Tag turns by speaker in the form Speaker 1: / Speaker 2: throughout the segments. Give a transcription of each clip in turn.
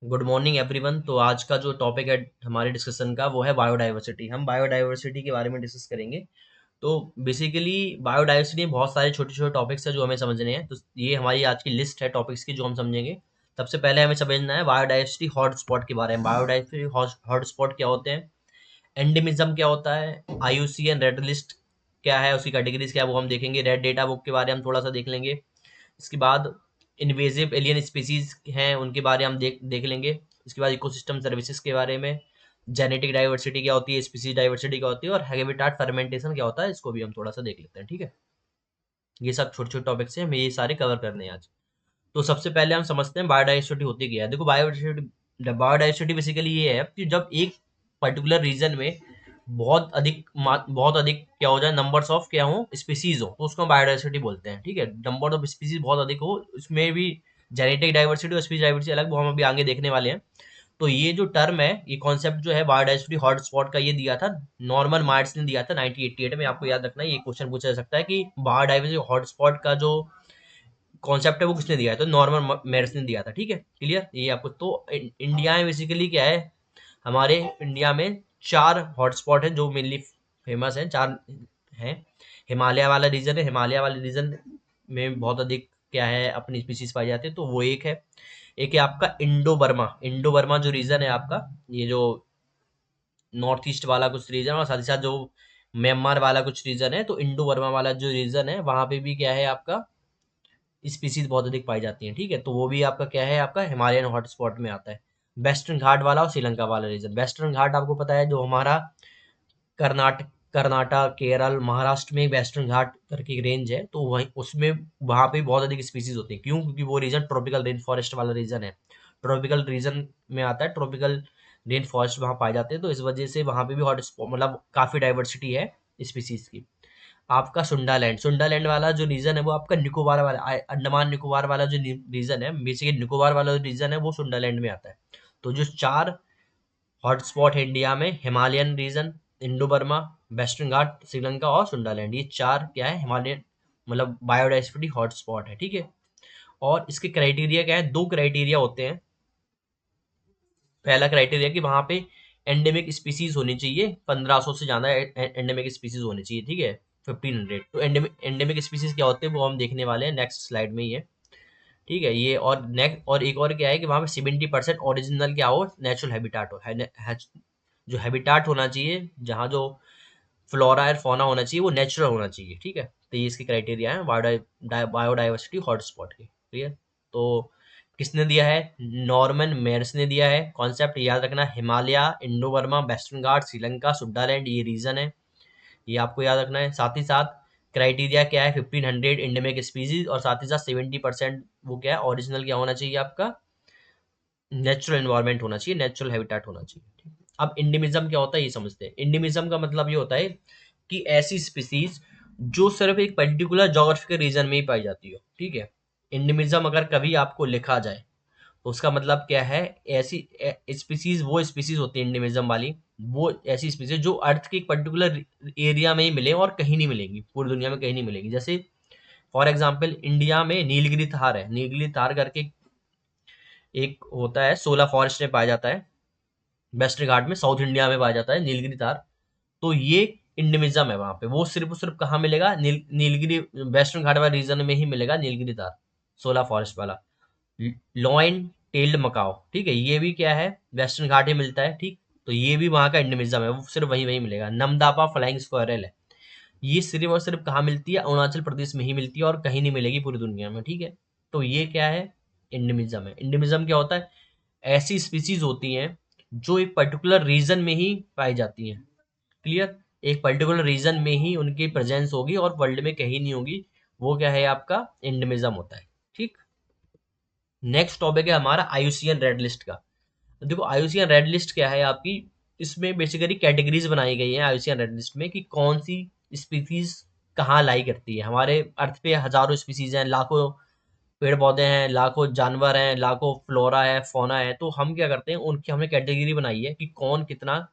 Speaker 1: Good morning everyone. तो आज का जो टॉपिक है हमारे डिस्कशन का वो है बायोडाइवर्सिटी। हम बायोडाइवर्सिटी के बारे में डिस्कस करेंगे। तो बेसिकली बायोडाइवर्सिटी में बहुत सारे छोटे छोटे टॉपिक्स हैं जो हमें समझने हैं। तो ये हमारी आज की लिस्ट है टॉपिक्स की जो हम समझेंगे। सबसे पहले हमें समझना है बायोडाइवर्सिटी हॉटस्पॉट के बारे में। बायोडाइवर्सिटी हॉटस्पॉट क्या होते हैं, एंडेमिज्म क्या होता है, आईयूसीएन रेड लिस्ट क्या है, उसकी कैटेगरीज क्या है वो हम देखेंगे। रेड डेटा बुक के बारे में हम थोड़ा सा देख लेंगे। इसके बाद इन्वेजिव एलियन स्पीसीज हैं उनके बारे में हम देख देख लेंगे। इसके बाद इकोसिस्टम सर्विसेज के बारे में, जेनेटिक डाइवर्सिटी क्या होती है, स्पीसीज डाइवर्सिटी क्या होती है, और हैबिटाट फर्मेंटेशन क्या होता है, इसको भी हम थोड़ा सा देख लेते हैं। ठीक है, ये सब छोटे छोटे टॉपिक्स हैं, हमें ये सारे कवर करने हैं आज। तो सबसे पहले हम समझते हैं बायोडाइवर्सिटी होती क्या है। देखो बायोडाइवर्सिटी बेसिकली ये है कि जब एक पर्टिकुलर रीजन में बहुत अधिक क्या हो जाए, नंबर्स ऑफ क्या हो, स्पीसीज हो, तो उसको हम बायोडाइवर्सिटी बोलते हैं। ठीक है, नंबर ऑफ स्पीसीज बहुत अधिक हो, उसमें भी जेनेटिक डाइवर्सिटी और स्पीसीज डाइवर्सिटी अलग, वो हम अभी आगे देखने वाले हैं। तो ये जो टर्म है, ये कॉन्सेप्ट जो है बायोडाइवर्सिटी हॉटस्पॉट का, ये दिया था नॉर्मन मार्ट्स ने, दिया था 1988 में। आपको याद रखना है, ये क्वेश्चन पूछा जा सकता है कि बायोडाइवर्सिटी हॉटस्पॉट का जो कॉन्सेप्ट है वो किसने दिया है, तो नॉर्मन मेयर्स ने दिया था। ठीक है, क्लियर ये आपको। तो इंडिया में बेसिकली क्या है, हमारे इंडिया में 4 हॉटस्पॉट हैं जो मेनली फेमस हैं, 4 हैं। हिमालय वाला रीजन है, हिमालय वाले रीजन में बहुत अधिक क्या है अपनी स्पीसीज पाई जाती है, तो वो एक है। एक है आपका इंडो बर्मा। इंडो बर्मा जो रीजन है आपका, ये जो नॉर्थ ईस्ट वाला कुछ रीजन, और साथ ही साथ जो म्यांमार वाला कुछ रीजन है, तो इंडो बर्मा वाला जो रीजन है वहां पे भी क्या है आपका स्पीसीज बहुत अधिक पाई जाती हैं। ठीक है, तो वो भी आपका क्या है, आपका हिमालयन हॉटस्पॉट में आता है। वेस्टर्न घाट वाला और श्रीलंका वाला रीजन। वेस्टर्न घाट आपको पता है जो हमारा कर्नाटक कर्नाटक केरल महाराष्ट्र में वेस्टर्न घाट करके एक रेंज है, तो वहीं उसमें वहां पे बहुत अधिक स्पीसीज होती है। क्यों? क्योंकि वो रीजन ट्रॉपिकल रेन फॉरेस्ट वाला रीजन है। ट्रॉपिकल रीजन में आता है, ट्रॉपिकल रेन फॉरेस्ट वहां पाए जाते हैं, तो इस वजह से वहां पे भी हॉट मतलब काफी डाइवर्सिटी है स्पीसीज की। आपका सुंडालैंड, सुंडालैंड वाला जो रीजन है वो आपका निकोबार वाला अंडमान निकोबार वाला जो रीजन है, बेसिकली निकोबार वाला जो रीजन है वो सुंडालैंड में आता है। तो जो 4 हॉटस्पॉट है इंडिया में, Himalayan region, Indo Burma, western Ghat, Sri Lanka और सुंडालैंड, ये 4 क्या है, हिमालयन मतलब बायोडाइवर्सिटी हॉटस्पॉट है। ठीक है, और इसके क्राइटेरिया क्या है, 2 क्राइटेरिया होते हैं। पहला क्राइटेरिया कि वहां पे एंडेमिक स्पीसीज होनी चाहिए, 1500 से ज्यादा एंडेमिक स्पीसीज होनी चाहिए। ठीक है, 1500। तो एंडेमिक स्पीसीज क्या होते हैं वो हम देखने वाले हैं नेक्स्ट स्लाइड में ही है। ठीक है, ये और नेक्स्ट, और एक और क्या है कि वहां पे 70% ओरिजिनल क्या हो, नेचुरल हैबिटाट हो जो हैबिटाट होना चाहिए, जहाँ जो फ्लोरा और फौना होना चाहिए वो नेचुरल होना चाहिए। ठीक है, तो ये इसके क्राइटेरिया है बायोडाइवर्सिटी हॉटस्पॉट के। क्लियर? तो किसने दिया है, नॉर्मन मेयर्स ने दिया है। कॉन्सेप्ट याद रखना, Himalaya, Indo Burma, western Ghat, Sri Lanka, सुड्डालैंड, ये रीजन है, ये आपको याद रखना है। साथ ही साथ क्राइटेरिया क्या है, 1500 इंडेमिक स्पीसीज, और साथ ही साथ 70% वो क्या है, ओरिजिनल क्या होना चाहिए आपका, नेचुरल एनवायरनमेंट होना चाहिए, नेचुरल हैबिटेट होना चाहिए। ठीक है? अब इंडिमिज्म क्या होता है ये समझते हैं। इंडिमिज्म का मतलब ये होता है कि ऐसी स्पीसीज जो सिर्फ एक पर्टिकुलर जोग्राफिकल रीजन में ही पाई जाती हो। ठीक है, इंडिमिज्म अगर कभी आपको लिखा जाए तो उसका मतलब क्या है, ऐसी स्पीसीज, वो स्पीसीज होती है इंडिविज्म वाली, वो ऐसी स्पीसीज जो अर्थ के एक पर्टिकुलर एरिया में ही मिले और कहीं नहीं मिलेंगी, पूरी दुनिया में कहीं नहीं मिलेंगी। जैसे फॉर एग्जांपल इंडिया में नीलगिरी तार है, नीलगिरी तार करके एक होता है, 16 फॉरेस्ट में पाया जाता है, वेस्टर्न घाट में, साउथ इंडिया में पाया जाता है नीलगिरी तार। तो ये इंडिविज्म है वहां पे, वो सिर्फ कहाँ मिलेगा, नीलगिरी वेस्टर्न घाट वाले रीजन में ही मिलेगा नीलगिरी तार, 16 फॉरेस्ट वाला। लॉइन टेल्ड मकाओ, ठीक है, ये भी क्या है, वेस्टर्न घाट ही मिलता है। ठीक, तो ये भी वहां का इंडमिज्म है, वो सिर्फ वहीं वहीं मिलेगा। नमदापा फ्लाइंग स्क्वायरल है, ये सिर्फ और सिर्फ कहाँ मिलती है, अरुणाचल प्रदेश में ही मिलती है और कहीं नहीं मिलेगी पूरी दुनिया में। ठीक है, तो ये क्या है, इंडमिज्म है। इंडमिज्म क्या होता है, ऐसी स्पीसीज होती हैं जो एक पर्टिकुलर रीजन में ही पाई जाती हैं। क्लियर? एक पर्टिकुलर रीजन में ही उनकी प्रेजेंस होगी और वर्ल्ड में कहीं नहीं होगी, वो क्या है आपका इंडमिज्म होता है। ठीक, नेक्स्ट टॉपिक है हमारा आईयूसीएन रेड लिस्ट का। तो देखो आईयूसीएन रेड लिस्ट क्या है आपकी, इसमें बेसिकली कैटेगरीज बनाई गई है आईयूसीएन रेड लिस्ट में कि कौन सी स्पीसीज कहाँ लाई करती है। हमारे अर्थ पे हजारों स्पीसीज हैं, लाखों पेड़ पौधे हैं, लाखों जानवर हैं, लाखों फ्लोरा है, फौना है। तो हम क्या करते हैं, उनकी हमने कैटेगरी बनाई है कि कौन कितना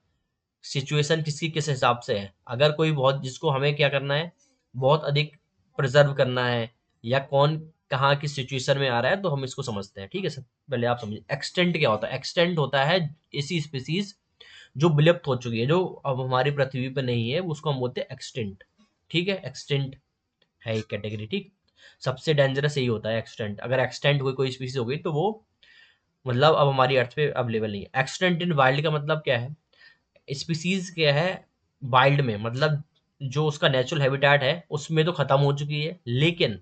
Speaker 1: सिचुएशन किसकी किस हिसाब से है। अगर कोई बहुत, जिसको हमें क्या करना है, बहुत अधिक प्रिजर्व करना है, या कौन कहाँ किस सिचुएशन में आ रहा है, तो हम इसको समझते हैं। ठीक है सर, पहले आप समझिए एक्सटेंट क्या होता है। एक्सटेंट होता है ऐसी स्पीसीज जो विलुप्त हो चुकी है, जो अब हमारी पृथ्वी पर नहीं है, उसको हम बोलते हैं एक्सटेंट। ठीक है, एक्सटेंट है एक कैटेगरी। ठीक, सबसे डेंजरस यही होता है एक्सटेंट। अगर एक्सटेंट हुई कोई स्पीसीज हो गई तो वो मतलब अब हमारी अर्थ पे अवेलेबल नहीं है। एक्सटेंट इन वाइल्ड का मतलब क्या है, स्पीसीज क्या है वाइल्ड में, मतलब जो उसका नेचुरल हैबिटेट है उसमें तो खत्म हो चुकी है, लेकिन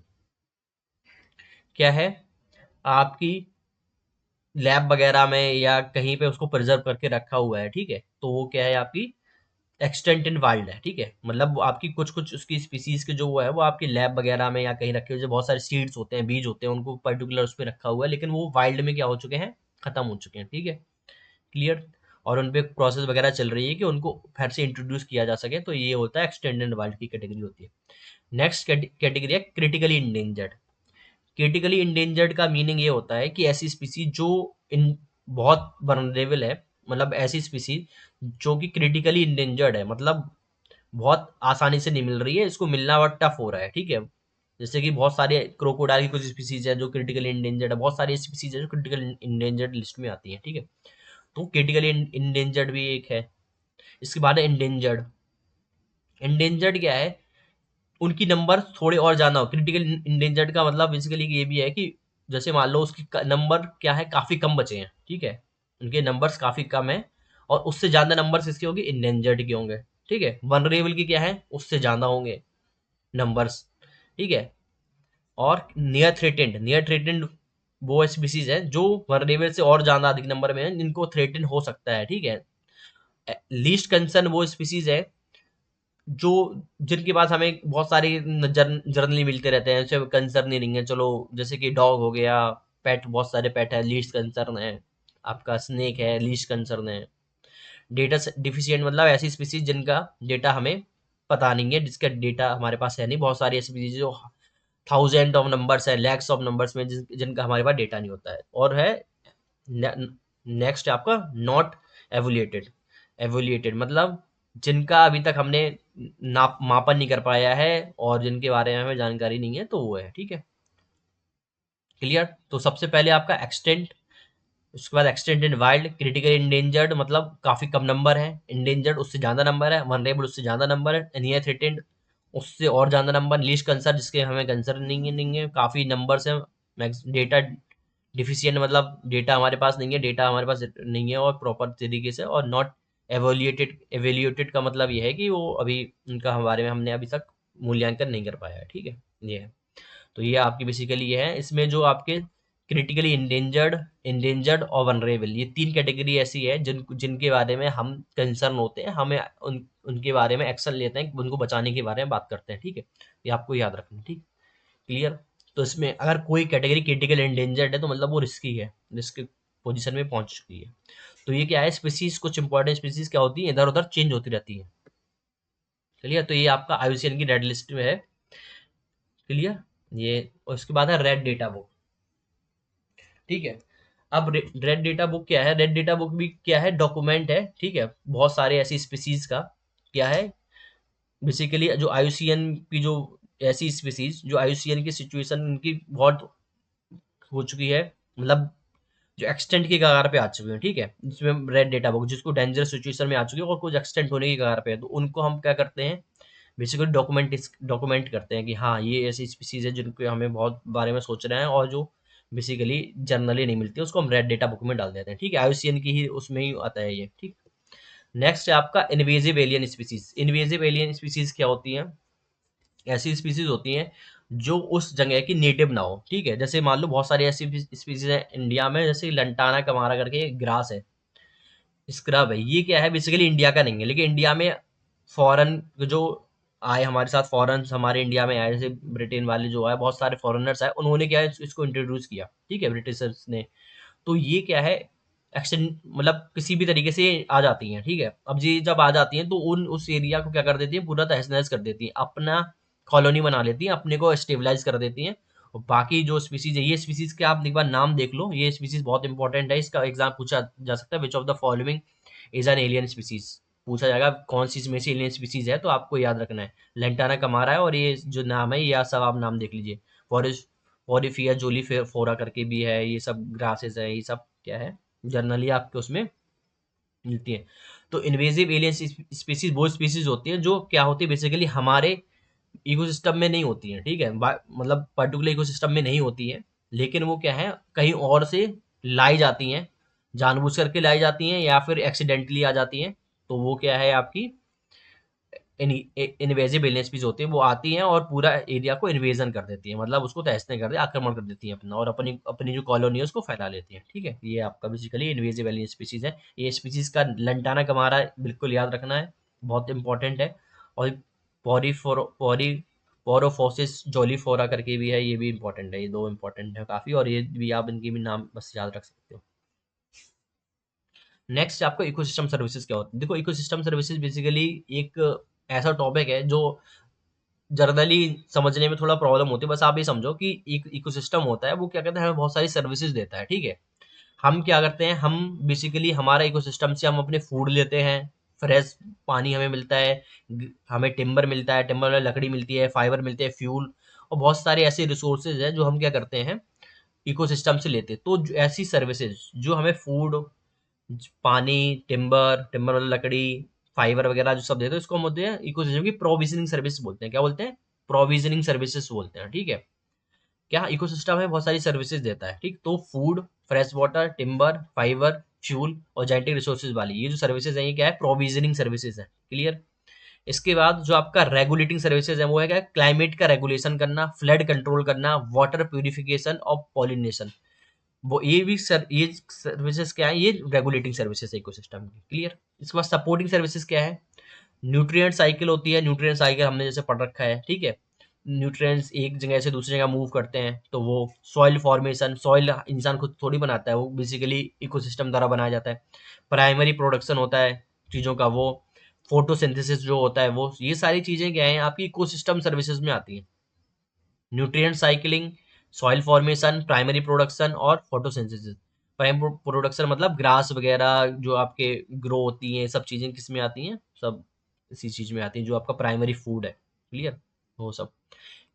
Speaker 1: क्या है आपकी लैब वगैरह में या कहीं पे उसको प्रिजर्व करके रखा हुआ है। ठीक है, तो वो क्या है आपकी एक्सटेंट इन वाइल्ड है। ठीक है, मतलब वो आपकी कुछ कुछ उसकी स्पीसीज के जो वो है वो आपकी लैब वगैरह में या कहीं रखे हुए, जो बहुत सारे सीड्स होते हैं, बीज होते हैं, उनको पर्टिकुलर उस पर रखा हुआ है, लेकिन वो वाइल्ड में क्या हो चुके हैं, खत्म हो चुके हैं। ठीक है, क्लियर। और उन पे प्रोसेस वगैरह चल रही है कि उनको फिर से इंट्रोड्यूस किया जा सके, तो ये होता है एक्सटेंडेड वाइल्ड की कैटेगरी होती है। नेक्स्ट कैटेगरी है क्रिटिकली इंडेंजर्ड। क्रिटिकली इंडेंजर्ड का मीनिंग ये होता है कि ऐसी स्पीसीज जो इन बहुत वनरेबल है, मतलब ऐसी स्पीसीज जो कि क्रिटिकली इंडेंजर्ड है, मतलब बहुत आसानी से नहीं मिल रही है, इसको मिलना बहुत टफ हो रहा है। ठीक है, जैसे कि बहुत सारे क्रोकोडाइल की कुछ स्पीसीज है जो क्रिटिकली इंडेंजर्ड है, बहुत सारी स्पीसीज है जो क्रिटिकल इंडेंजर्ड लिस्ट में आती है। ठीक है, तो क्रिटिकली इंडेंजर्ड भी एक है। इसके बाद है इंडेंजर्ड। इंडेंजर्ड क्या है, उनकी नंबर थोड़े और ज़्यादा हो। क्रिटिकल इंडेंजर्ड का मतलब बेसिकली ये भी है कि जैसे मान लो उसकी नंबर क्या है, काफ़ी कम बचे हैं। ठीक है, उनके नंबर्स काफ़ी कम है, और उससे ज़्यादा नंबर्स इसके होंगे इंडेंजर्ड के होंगे। ठीक है, वनरेबल की क्या है, उससे ज़्यादा होंगे नंबर्स। ठीक है, और नियर थ्रेटेंड, नियर थ्रेटेंड वो स्पीसीज है जो वनरेबल से और ज़्यादा अधिक नंबर में है, जिनको थ्रेटन हो सकता है। ठीक है, लीस्ट कंसर्न वो स्पीसीज है जो जिनके पास हमें बहुत सारी जर्नली मिलते रहते हैं, जैसे कंसर्न ही नहीं है। चलो जैसे कि डॉग हो गया, पेट, बहुत सारे पेट है, लीस्ट कंसर्न है। आपका स्नेक है, लीस्ट कंसर्न है। डेटा डिफिशियंट मतलब ऐसी स्पीसीज जिनका डेटा हमें पता नहीं है, जिसका डेटा हमारे पास है नहीं। बहुत सारी ऐसी स्पीसीज जो थाउजेंड ऑफ नंबर्स है, लैक्स ऑफ नंबर्स में, जिनका हमारे पास डेटा नहीं होता है। और है नेक्स्ट आपका नॉट एवोल्यूटेड। एवोल्यूटेड मतलब जिनका अभी तक हमने नाप मापन नहीं कर पाया है, और जिनके बारे में हमें जानकारी नहीं है, तो वो है। ठीक है, क्लियर। तो सबसे पहले आपका एक्सटेंट, उसके बाद एक्सटेंट इन वाइल्ड। क्रिटिकल इंडेंजर्ड मतलब काफी कम नंबर है, इंडेंजर्ड उससे ज्यादा नंबर है, वनरेबल उससे ज्यादा नंबर है, नियर थ्रेटेंड उससे और ज्यादा नंबर, लीस्ट कंसर्न जिसके हमें कंसर्न नहीं है, काफी नंबर्स है। डेटा डिफिशियंट मतलब डेटा हमारे पास नहीं है, डेटा हमारे पास नहीं है और प्रॉपर तरीके से। और नॉट एवेल्यूएटेड, एवेल्यूएटेड का मतलब ये है कि वो अभी उनका हमारे में हमने अभी तक मूल्यांकन नहीं कर पाया है। ठीक है, ये है। तो ये आपकी बेसिकली ये है, इसमें जो आपके क्रिटिकली इंडेंजर्ड, इंडेंजर्ड और वनरेबल, ये तीन कैटेगरी ऐसी है जिनके बारे में हम कंसर्न होते हैं, हमें उनके बारे में एक्शन लेते हैं, उनको बचाने के बारे में बात करते हैं। ठीक है, ये आपको याद रखना है। ठीक, क्लियर। तो इसमें अगर कोई कैटेगरी क्रिटिकल एंडेंजर्ड है तो मतलब वो रिस्की है, रिस्क पोजीशन में पहुंच चुकी है। तो ये क्या है, स्पीसीज, कुछ इंपॉर्टेंट स्पीसीज क्या होती है, इधर उधर चेंज होती रहती है। क्लियर, तो ये आपका आईयूसीएन की रेड लिस्ट में है। क्लियर, ये। और इसके बाद है रेड डेटा बुक। ठीक है, अब रेड डेटा बुक क्या है, रेड डेटा बुक भी क्या है, डॉक्यूमेंट है। ठीक है, बहुत सारे ऐसी स्पीसीज का क्या है, बेसिकली जो आईयूसीएन की जो ऐसी स्पीसीज जो आईयूसीएन की सिचुएशन उनकी बहुत हो चुकी है, मतलब जो एक्सटेंट की कगार पे आ चुके हैं। ठीक है, जिसमें रेड डेटा बुक जिसको डेंजर सिचुएशन में आ चुकी है और कुछ एक्सटेंट होने की कगार पे है, तो उनको हम क्या करते हैं, बेसिकली डॉक्यूमेंट करते हैं कि हाँ ये ऐसी स्पीसीज है जिनके हमें बहुत बारे में सोच रहे हैं, और जो बेसिकली जनरली नहीं मिलती, उसको हम रेड डेटा बुक में डाल देते हैं। ठीक है, आईयूसीएन की ही उसमें ही आता है ये। ठीक, नेक्स्ट है आपका invasive alien species. Invasive alien species क्या होती हैं, ऐसी स्पीसीज होती हैं जो उस जगह की नेटिव ना हो। ठीक है, जैसे मान लो बहुत सारी ऐसी स्पीसीज है इंडिया में, जैसे लंटाना कमारा करके ग्रास है, स्क्रब है, ये क्या है बेसिकली इंडिया का नहीं है, लेकिन इंडिया में फॉरेन जो आए हमारे साथ, फॉरेन हमारे इंडिया में आए, जैसे ब्रिटेन वाले जो आए, बहुत सारे फॉरेनर्स आए, उन्होंने क्या है इसको इंट्रोड्यूस किया। ठीक है, ब्रिटिशर्स ने। तो ये क्या है, एक्शन मतलब किसी भी तरीके से आ जाती हैं। ठीक है, अब ये जब आ जाती हैं तो उस एरिया को क्या कर देती है, पूरा तहस नहस कर देती है, अपना कॉलोनी बना लेती हैं, अपने को स्टेबलाइज कर देती हैं। और बाकी जो स्पीसीज है, ये स्पीसीज के आप एक बार नाम देख लो, ये स्पीसीज बहुत इंपॉर्टेंट है, इसका एग्जाम पूछा जा सकता है, which of the following is an alien species, पूछा जाएगा कौन सी इसमें से एलियन स्पीसीज है, तो आपको याद रखना है लेंटाना कमारा है, और ये जो नाम है ये सब आप नाम देख लीजिए, फॉरेस्ट पॉरीफिया जोलीफोरा करके भी है, ये सब ग्रासेस है, ये सब क्या है जनरली आपके उसमें मिलती है। तो इन्वेजिव एलियन स्पीसीज वो स्पीसीज होती है जो क्या होती है बेसिकली हमारे इकोसिस्टम में नहीं होती है, ठीक है, मतलब पर्टिकुलर इकोसिस्टम में नहीं होती है, लेकिन वो क्या है कहीं और से लाई जाती हैं, जानबूझ करके लाई जाती हैं या फिर एक्सीडेंटली आ जाती हैं। तो वो क्या है आपकी इन्वेजिव एलियन स्पीसीज होती है, वो आती हैं और पूरा एरिया को इन्वेजन कर देती है, मतलब उसको तहस नहस कर दे आक्रमण कर देती हैं अपना, और अपनी अपनी जो कॉलोनी है उसको फैला लेती हैं, ठीक है। ये आपका बेसिकली इन्वेजिव एलियन स्पीसीज है। ये स्पीसीज का लंटाना कमारा बिल्कुल याद रखना है, बहुत इंपॉर्टेंट है। और पोरोफोसिस जोलीफोरा करके भी है, ये भी इंपॉर्टेंट है, ये दो इंपॉर्टेंट है काफी, और ये भी आप इनकी भी नाम बस याद रख सकते हो। नेक्स्ट आपको इकोसिस्टम सर्विसेज क्या होता है। देखो इकोसिस्टम सर्विसेज बेसिकली एक ऐसा टॉपिक है जो जनरली समझने में थोड़ा प्रॉब्लम होती है। बस आप ये समझो कि एक इकोसिस्टम होता है वो क्या कहते हैं हमें बहुत सारी सर्विसेज देता है, ठीक है। हम क्या करते हैं, हम बेसिकली हमारा इकोसिस्टम से हम अपने फूड लेते हैं, फ्रेश पानी हमें मिलता है, हमें टिम्बर मिलता है, टिम्बर में लकड़ी मिलती है, फाइबर मिलते हैं, फ्यूल, और बहुत सारे ऐसे रिसोर्सेज हैं जो हम क्या करते हैं इकोसिस्टम से लेते हैं। तो ऐसी सर्विसेज जो हमें फूड, पानी, टिम्बर, टिम्बर वाली लकड़ी, फाइबर वगैरह जो सब देते हैं इसको हम बोलते हैं इकोसिस्टम की प्रोविजनिंग सर्विस बोलते हैं। क्या बोलते हैं? प्रोविजनिंग सर्विसेज बोलते हैं, ठीक है। क्या इकोसिस्टम है बहुत सारी सर्विसेज देता है, ठीक। तो food, fresh water, timber, fibre, fuel और जेनेटिक रिसोर्सेज वाली ये जो सर्विसेज हैं ये क्या है प्रोविजनिंग सर्विसेज है, क्लियर। इसके बाद जो आपका रेगुलेटिंग सर्विसेज है वो है क्या, क्लाइमेट का रेगुलेशन करना, फ्लड कंट्रोल करना, वाटर प्यूरिफिकेशन और पॉलिनेशन। वो ये भी सर ये सर्विसेज क्या है, ये रेगुलेटिंग सर्विसेज है इकोसिस्टम की, क्लियर। इसके बाद सपोर्टिंग सर्विसेज क्या है, न्यूट्रिएंट साइकिल होती है, न्यूट्रिएंट साइकिल हमने जैसे पढ़ रखा है, ठीक है। न्यूट्रिएंट्स एक जगह से दूसरी जगह मूव करते हैं, तो वो सॉइल फॉर्मेशन, सॉइल इंसान खुद थोड़ी बनाता है, वो बेसिकली इकोसिस्टम द्वारा बनाया जाता है। प्राइमरी प्रोडक्शन होता है चीज़ों का, वो फोटोसिंथेसिस जो होता है वो, ये सारी चीज़ें क्या हैं आपकी इकोसिस्टम सर्विसेज में आती हैं। Nutrient cycling, soil formation, primary production और फोटोसिंथेसिस। प्राइमरी प्रोडक्शन मतलब ग्रास वगैरह जो आपके ग्रो होती हैं, सब चीज़ें किस में आती हैं, सब इसी चीज़ में आती हैं जो आपका प्राइमरी फूड है, क्लियर। वो सब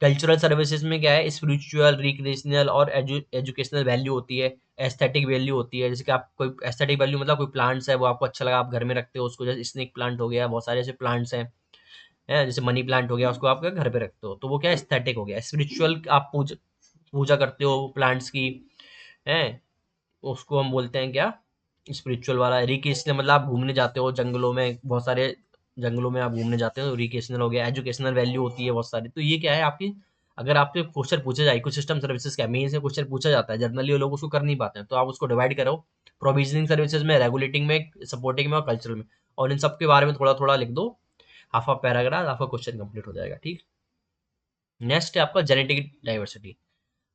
Speaker 1: कल्चरल सर्विसेज में क्या है, स्पिरिचुअल, रिक्रिएशनल और एजुकेशनल वैल्यू होती है, एस्थेटिक वैल्यू होती है। जैसे कि आप कोई एस्थेटिक वैल्यू मतलब कोई प्लांट्स है वो आपको अच्छा लगा, आप घर में रखते हो उसको, जैसे स्नेक प्लांट हो गया, बहुत सारे ऐसे प्लांट्स हैं, है जैसे मनी प्लांट हो गया, उसको आप घर पे रखते हो तो वो क्या एस्थेटिक हो गया। स्पिरिचुअल आप पूजा करते हो प्लांट्स की, है उसको हम बोलते हैं क्या, स्पिरिचुअल वाला। रिक्रिएशनल मतलब आप घूमने जाते हो जंगलों में, बहुत सारे जंगलों में आप घूमने जाते हो, रिक्रिएशनल हो गया। एजुकेशनल वैल्यू होती है बहुत सारी। तो ये क्या है आपकी, अगर आपसे क्वेश्चन पूछा जाए इकोसिस्टम सर्विसेज क्या मेन से क्वेश्चन पूछा जाता है, जनरली लोग उसको कर नहीं पाते हैं, तो आप उसको डिवाइड करो प्रोविजनिंग सर्विसेज में, रेगुलेटिंग में, सपोर्टिंग में और कल्चरल में, और इन सब के बारे में थोड़ा थोड़ा लिख दो, हाफ ऑफ पैराग्राफ, आपका क्वेश्चन कंप्लीट हो जाएगा, ठीक। नेक्स्ट है आपका जेनेटिक डाइवर्सिटी।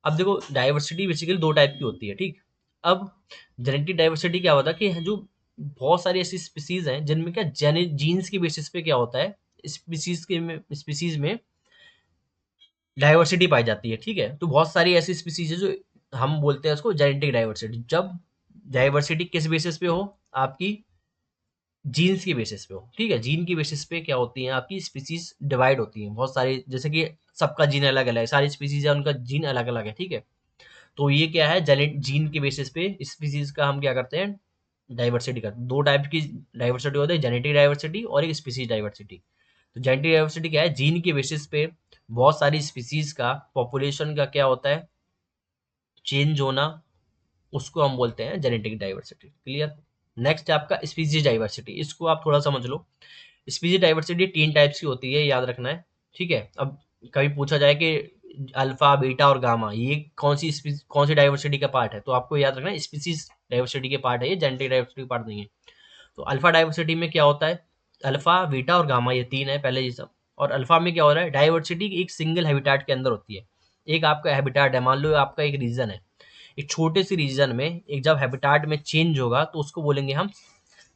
Speaker 1: अब देखो डाइवर्सिटी बेसिकली दो टाइप की होती है, ठीक। अब जेनेटिक डाइवर्सिटी क्या होता है कि जो बहुत सारी ऐसी स्पीसीज हैं जिनमें क्या जीन्स के बेसिस पे क्या होता है, स्पीसीज में डाइवर्सिटी पाई जाती है, ठीक है। तो बहुत सारी ऐसी स्पीसीज है जो हम बोलते हैं उसको जेनेटिक डाइवर्सिटी। जब डाइवर्सिटी किस बेसिस पे हो, आपकी जीन्स की बेसिस पे हो, ठीक है। जीन की बेसिस पे क्या होती है आपकी स्पीसीज डिवाइड होती हैं बहुत सारी, जैसे कि सबका जीन अलग अलग है, सारी स्पीसीज है उनका जीन अलग अलग है, ठीक है। तो ये क्या है जीन के बेसिस पे स्पीसीज का हम क्या करते हैं डाइवर्सिटी करते हैं। दो टाइप की डाइवर्सिटी होती है, जेनेटिक डाइवर्सिटी और एक स्पीसीज डाइवर्सिटी। तो जेनेटिक डाइवर्सिटी क्या है, जीन के बेसिस पे बहुत सारी स्पीसीज का पॉपुलेशन का क्या होता है चेंज होना, उसको हम बोलते हैं जेनेटिक डाइवर्सिटी, क्लियर। नेक्स्ट है आपका स्पीसीज डाइवर्सिटी, इसको आप थोड़ा समझ लो। स्पीसीज डाइवर्सिटी तीन टाइप्स की होती है, याद रखना है, ठीक है। अब कभी पूछा जाए कि अल्फा, बीटा और गामा ये कौन सी डाइवर्सिटी का पार्ट है, तो आपको याद रखना है स्पीसीज डाइवर्सिटी के पार्ट है, ये जेनेटिक डाइवर्सिटी का पार्ट नहीं है। तो अल्फा डाइवर्सिटी में क्या होता है, अल्फा, बीटा और गामा ये तीन है पहले ये सब। और अल्फा में क्या हो रहा है, डाइवर्सिटी एक सिंगल हैबिटाट के अंदर होती है। एक आपका हैबिटाट है, मान लो आपका एक रीजन है, एक छोटे से रीजन में एक जब हैबिटाट में चेंज होगा तो उसको बोलेंगे हम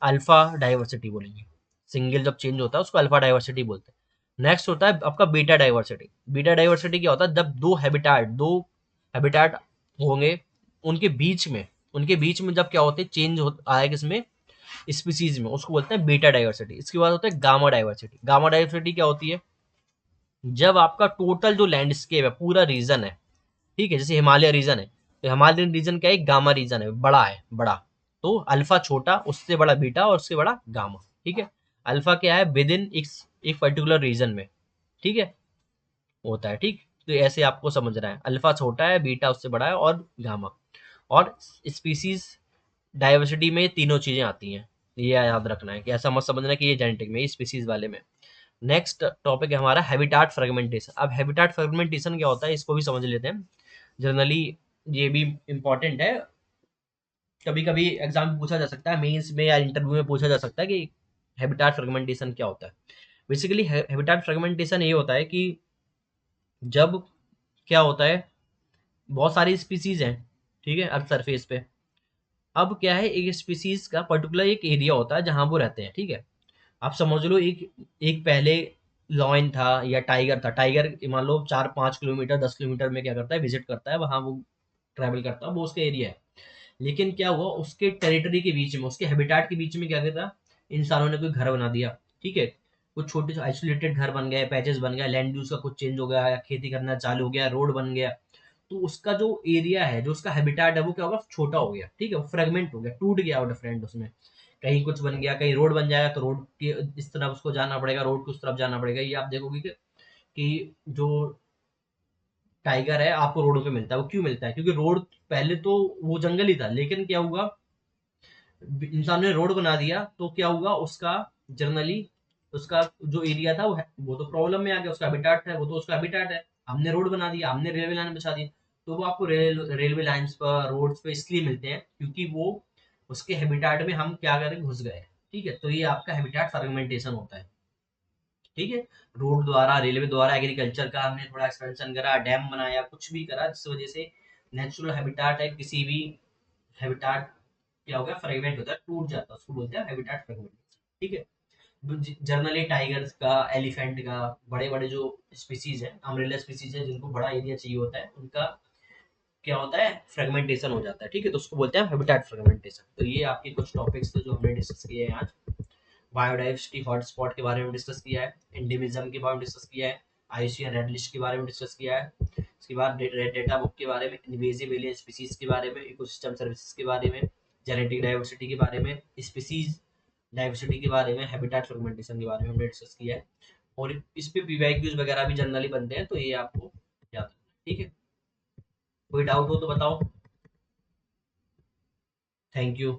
Speaker 1: अल्फा डाइवर्सिटी बोलेंगे। सिंगल जब चेंज होता है उसको अल्फा डाइवर्सिटी बोलते हैं। नेक्स्ट होता है आपका बीटा डाइवर्सिटी। बीटा डाइवर्सिटी क्या होता है, जब दो हैबिटाट होंगे, उनके बीच में जब क्या होते हैं चेंज आएगा इसमें स्पीसीज में, उसको बोलते हैं बीटा डाइवर्सिटी। इसके बाद होता है गामा डाइवर्सिटी। गामा डाइवर्सिटी क्या होती है, जब आपका टोटल जो लैंडस्केप है पूरा रीजन है, ठीक है, जैसे हिमालय रीजन है, तो हिमालयन रीजन क्या है, गामा रीजन है, बड़ा है, बड़ा। तो अल्फा छोटा, उससे बड़ा बीटा और उससे बड़ा गामा। ठीक है, अल्फा क्या है, विद इन एक पर्टिकुलर रीजन में, ठीक है, होता है। ठीक, तो ऐसे आपको समझना है, अल्फा छोटा है, बीटा उससे बड़ा है, और गामा। और स्पीसीज डाइवर्सिटी में ये तीनों चीजें आती हैं, ये याद रखना है, कि ऐसा मत समझना कि ये जेनेटिक में, ये स्पीसीज वाले में। नेक्स्ट टॉपिक है हमारा हैबिटाट फ्रेगमेंटेशन। अब हैबिटाट फ्रेगमेंटेशन क्या होता है, इसको भी समझ लेते हैं जनरली, ये भी इम्पोर्टेंट है। कभी कभी एग्जाम में पूछा जा सकता है, मेंस में या इंटरव्यू में पूछा जा सकता है कि हैबिटाट फ्रेगमेंटेशन क्या होता है। बेसिकली हैबिटाट फ्रेगमेंटेशन ये होता है कि जब क्या होता है, बहुत सारी स्पीसीज हैं, ठीक है, अर्थ सरफेस पे। अब क्या है, एक स्पीसीज का पर्टिकुलर एक एरिया होता है जहां वो रहते हैं, ठीक है। आप समझ लो, एक एक पहले लॉयन था या टाइगर था। टाइगर मान लो 4-5 किलोमीटर 10 किलोमीटर में क्या करता है, विजिट करता है, वहां वो ट्रैवल करता है, वो उसका एरिया है। लेकिन क्या हुआ, उसके टेरिटरी के बीच में, उसके हैबिटाट के बीच में क्या कहता, इंसानों ने कोई घर बना दिया, ठीक है। कुछ छोटे से आइसोलेटेड घर बन गए, पैचेस बन गया, लैंड यूज का कुछ चेंज हो गया, या खेती करना चालू हो गया, रोड बन गया। तो उसका जो एरिया है, जो उसका हैबिटाट है, वो क्या होगा, छोटा हो गया, ठीक है, वो फ्रेगमेंट हो गया, टूट गया वो डिफरेंट उसमें। कहीं कुछ बन गया, कहीं रोड बन जाएगा तो रोड के इस तरफ उसको जाना पड़ेगा, रोड को उस तरफ जाना पड़ेगा। ये आप देखोगे कि जो टाइगर है आपको रोडों पे मिलता है, वो क्यों मिलता है, क्योंकि रोड पहले तो वो जंगल ही था, लेकिन क्या हुआ, इंसान ने रोड बना दिया, तो क्या हुआ उसका, जनरली उसका जो एरिया था वो तो प्रॉब्लम में आ गया, उसका हैबिटाट है, वो तो उसका हैबिटाट है। हमने रोड बना दिया, हमने रेलवे लाइन बिछा दी, तो वो आपको रेलवे लाइंस पर, रोड्स पे इसलिए मिलते हैं क्योंकि वो उसके हैबिटाट में हम क्या करें, घुस गए। ठीक है, तो ये आपका हैबिटाट फ्रेगमेंटेशन होता है। ठीक है, रोड द्वारा, रेलवे द्वारा, एग्रीकल्चर का हमने थोड़ा एक्सपेंशन करा, डैम बनाया, कुछ भी करा, जिस वजह से नेचुरल हैबिटाट है किसी भी हैबिटाट क्या होगा, फ्रेगमेंट होता है, टूट जाता है, उसको बोलते हैं हैबिटाट फ्रेगमेंट। ठीक है, जनरली टाइगर्स का, एलिफेंट का, बड़े बड़े जो स्पीसीज है, अम्ब्रेला स्पीसीज है, जिनको बड़ा एरिया चाहिए होता है, उनका क्या होता है, फ्रेगमेंटेशन हो जाता है। ठीक है, तो उसको बोलते हैं हैबिटाट फ्रेगमेंटेशन। तो ये आपके कुछ टॉपिक्स थे जो हमने डिस्कस किए हैं आज। बायोडाइवर्सिटी हॉटस्पॉट के बारे में डिस्कस किया है, एंडेमिज्म के बारे में डिस्कस किया है, आईयूसीएन रेड लिस्ट के बारे में डिस्कस किया है, उसके बाद रेड डेटा बुक के बारे में, इन्वेजिव एलियन स्पीसीज के बारे में, इकोसिस्टम सर्विसेज के बारे में, जेनेटिक डाइवर्सिटी के बारे में, स्पीसीज डाइवर्सिटी के बारे में, हैबिटेट फ्रेगमेंटेशन के बारे में हमने डिस्कस किया है। और इस पे पीवाईक्यूज वगैरह भी जनरली बनते हैं, तो ये आपको याद रखना है। ठीक है, कोई डाउट हो तो बताओ। Thank you.